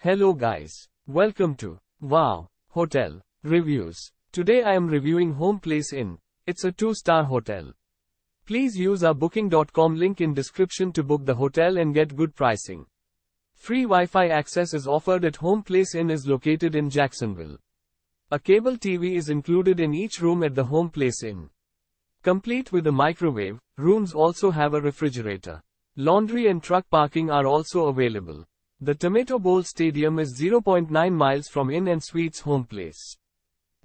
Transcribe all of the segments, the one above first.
Hello guys. Welcome to Wow Hotel Reviews. Today I am reviewing Homeplace Inn. It's a 2-star hotel. Please use our booking.com link in description to book the hotel and get good pricing. Free Wi-Fi access is offered at Homeplace Inn is located in Jacksonville. A cable TV is included in each room at the Homeplace Inn. Complete with a microwave, rooms also have a refrigerator. Laundry and truck parking are also available. The Tomato Bowl Stadium is 0.9 miles from Inn and Suites Homeplace.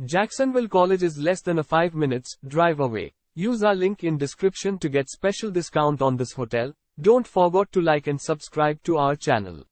Jacksonville College is less than a 5 minutes drive away. Use our link in description to get special discount on this hotel. Don't forget to like and subscribe to our channel.